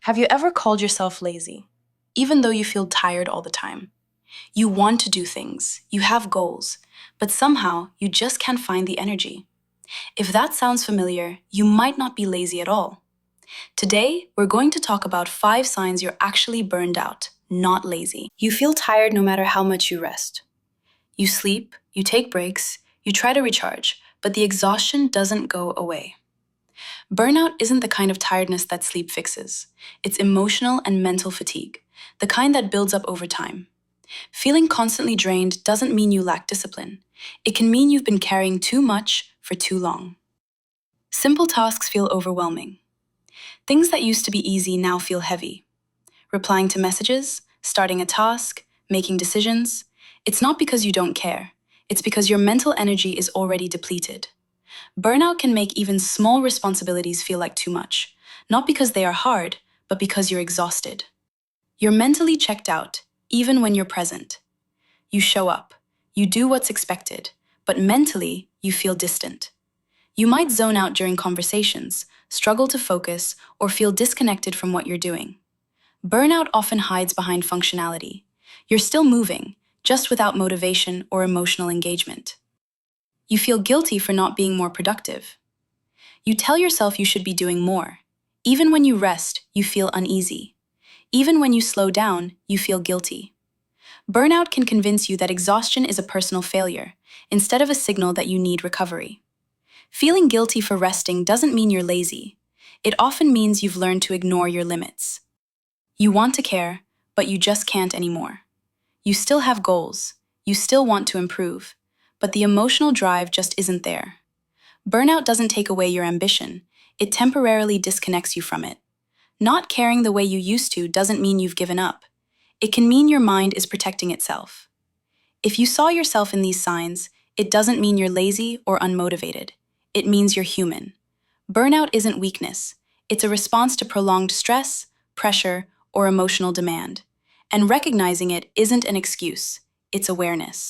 Have you ever called yourself lazy, even though you feel tired all the time? You want to do things, you have goals, but somehow you just can't find the energy. If that sounds familiar, you might not be lazy at all. Today, we're going to talk about 5 signs you're actually burned out, not lazy. You feel tired no matter how much you rest. You sleep, you take breaks, you try to recharge, but the exhaustion doesn't go away. Burnout isn't the kind of tiredness that sleep fixes. It's emotional and mental fatigue, the kind that builds up over time. Feeling constantly drained doesn't mean you lack discipline. It can mean you've been carrying too much for too long. Simple tasks feel overwhelming. Things that used to be easy now feel heavy. Replying to messages, starting a task, making decisions. It's not because you don't care. It's because your mental energy is already depleted. Burnout can make even small responsibilities feel like too much, not because they are hard, but because you're exhausted. You're mentally checked out, even when you're present. You show up, you do what's expected, but mentally, you feel distant. You might zone out during conversations, struggle to focus, or feel disconnected from what you're doing. Burnout often hides behind functionality. You're still moving, just without motivation or emotional engagement. You feel guilty for not being more productive. You tell yourself you should be doing more. Even when you rest, you feel uneasy. Even when you slow down, you feel guilty. Burnout can convince you that exhaustion is a personal failure, instead of a signal that you need recovery. Feeling guilty for resting doesn't mean you're lazy. It often means you've learned to ignore your limits. You want to care, but you just can't anymore. You still have goals. You still want to improve. But the emotional drive just isn't there. Burnout doesn't take away your ambition. It temporarily disconnects you from it. Not caring the way you used to doesn't mean you've given up. It can mean your mind is protecting itself. If you saw yourself in these signs, it doesn't mean you're lazy or unmotivated. It means you're human. Burnout isn't weakness. It's a response to prolonged stress, pressure, or emotional demand. And recognizing it isn't an excuse. It's awareness.